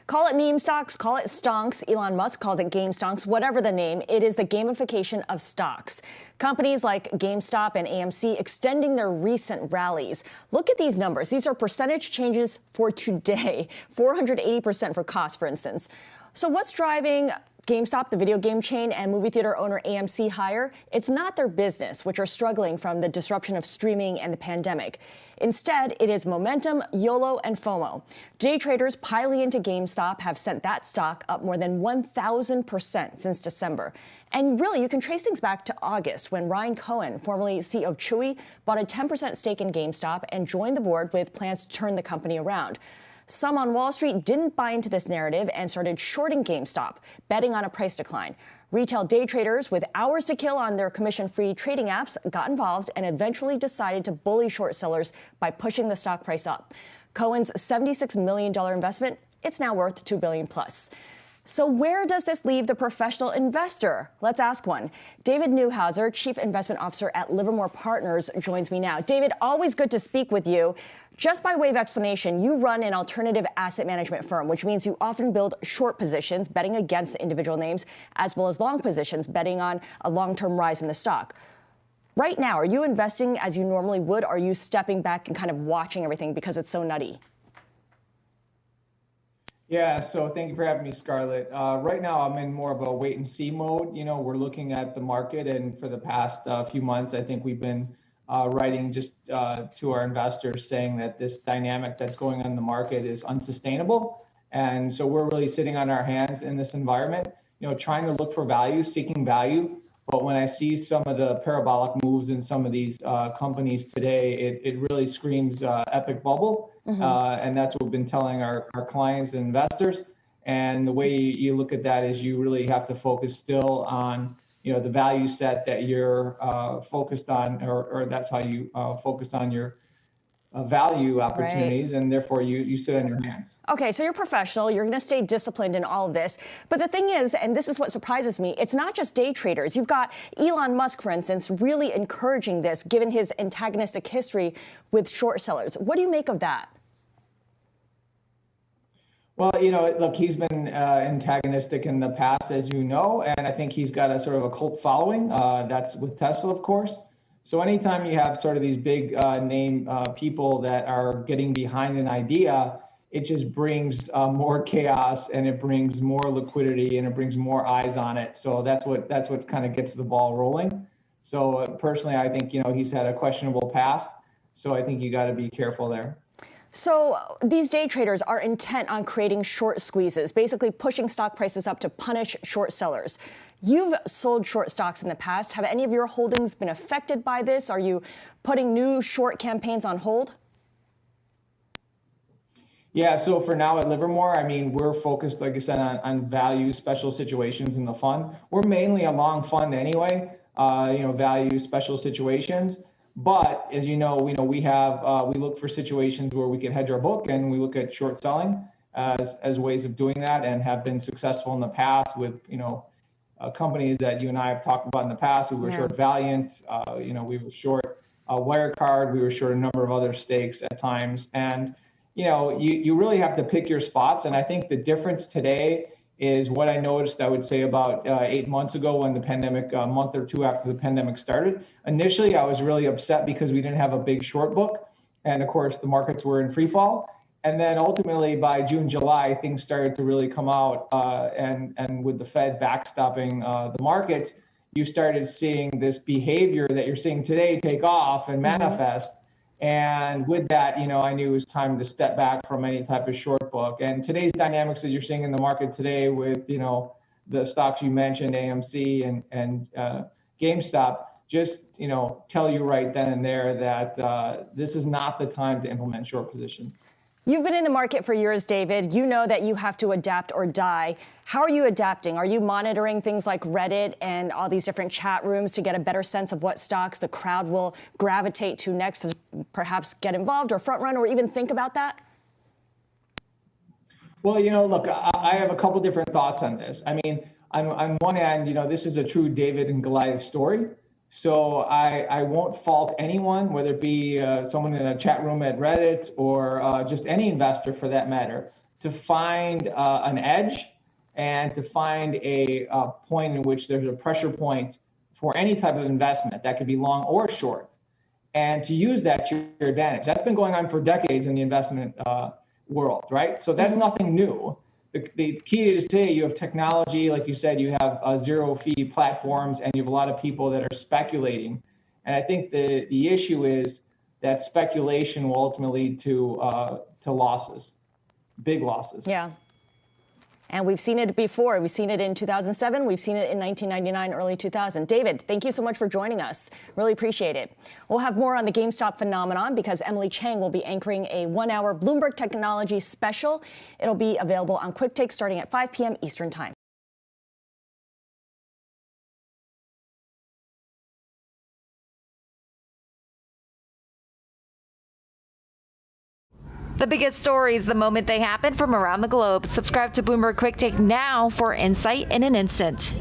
Call it meme stocks, call it stonks. Elon Musk calls it game stonks, whatever the name. It is the gamification of stocks. Companies like GameStop and AMC extending their recent rallies. Look at these numbers. These are percentage changes for today. 480% for cost, for instance. So what's driving GameStop, the video game chain, and movie theater owner AMC higher? It's not their business, which are struggling from the disruption of streaming and the pandemic. Instead, it is momentum, YOLO, and FOMO. Day traders piling into GameStop have sent that stock up more than 1,000% since December. And really, you can trace things back to August when Ryan Cohen, formerly CEO of Chewy, bought a 10% stake in GameStop and joined the board with plans to turn the company around. Some on Wall Street didn't buy into this narrative and started shorting GameStop, betting on a price decline. Retail day traders with hours to kill on their commission-free trading apps got involved and eventually decided to bully short sellers by pushing the stock price up. Cohen's $76 million investment, it's now worth $2 billion plus. So where does this leave the professional investor? Let's ask one. David Neuhauser, Chief Investment Officer at Livermore Partners, joins me now. David, always good to speak with you. Just by way of explanation, you run an alternative asset management firm, which means you often build short positions, betting against individual names, as well as long positions, betting on a long-term rise in the stock. Right now, are you investing as you normally would, or are you stepping back and kind of watching everything because it's so nutty? Yeah, so thank you for having me, Scarlett. Right now, I'm in more of a wait and see mode. You know, we're looking at the market, and for the past few months, I think we've been writing just to our investors saying that this dynamic that's going on in the market is unsustainable. And so we're really sitting on our hands in this environment, you know, trying to look for value, seeking value. But when I see some of the parabolic moves in some of these companies today, it really screams epic bubble. And that's what we've been telling our clients and investors. And the way you look at that is you really have to focus still on, you know, the value set that you're focused on, or that's how you focus on your value opportunities, right. And therefore you sit on your hands. Okay, so you're professional, you're gonna stay disciplined in all of this. But the thing is, and this is what surprises me, it's not just day traders. You've got Elon Musk, for instance, really encouraging this, given his antagonistic history with short sellers. What do you make of that? Well, you know, look, he's been antagonistic in the past, as you know, and I think he's got a sort of a cult following. That's with Tesla, of course. So anytime you have sort of these big name people that are getting behind an idea, it just brings more chaos, and it brings more liquidity, and it brings more eyes on it. So that's what kind of gets the ball rolling. So personally, I think, you know, he's had a questionable past. So I think you got to be careful there. So these day traders are intent on creating short squeezes, basically pushing stock prices up to punish short sellers. You've sold short stocks in the past. Have any of your holdings been affected by this? Are you putting new short campaigns on hold? Yeah, so for now at Livermore, I mean, we're focused, like I said, on value special situations in the fund. We're mainly a long fund anyway, you know, value special situations. But as you know, we look for situations where we can hedge our book, and we look at short selling as ways of doing that, and have been successful in the past with, you know, companies that you and I have talked about in the past. We were short Valiant, you know, we were short Wirecard, we were short a number of other stakes at times. And, you know, you really have to pick your spots. And I think the difference today is what I noticed, I would say, about 8 months ago when the pandemic, a month or two after the pandemic started. Initially, I was really upset because we didn't have a big short book. And of course, the markets were in free fall. And then ultimately by June, July, things started to really come out. And with the Fed backstopping the markets, you started seeing this behavior that you're seeing today take off and manifest. And with that, you know, I knew it was time to step back from any type of short book. And today's dynamics that you're seeing in the market today with, you know, the stocks you mentioned, AMC and GameStop, just, you know, tell you right then and there that this is not the time to implement short positions. You've been in the market for years, David. You know that you have to adapt or die. How are you adapting? Are you monitoring things like Reddit and all these different chat rooms to get a better sense of what stocks the crowd will gravitate to next to perhaps get involved or front run or even think about that? Well, you know, look, I have a couple different thoughts on this. I mean, on one hand, you know, this is a true David and Goliath story. So I won't fault anyone, whether it be someone in a chat room at Reddit or just any investor for that matter, to find an edge and to find a point in which there's a pressure point for any type of investment that could be long or short, and to use that to your advantage. That's been going on for decades in the investment world, right? So that's nothing new. The key is today you have technology, like you said, you have zero fee platforms, and you have a lot of people that are speculating. And I think the issue is that speculation will ultimately lead to losses, big losses. Yeah. And we've seen it before. We've seen it in 2007. We've seen it in 1999, early 2000. David, thank you so much for joining us. Really appreciate it. We'll have more on the GameStop phenomenon because Emily Chang will be anchoring a 1-hour Bloomberg Technology special. It'll be available on Quick Take starting at 5 p.m. Eastern Time. The biggest stories the moment they happen from around the globe. Subscribe to Bloomberg Quick Take now for insight in an instant.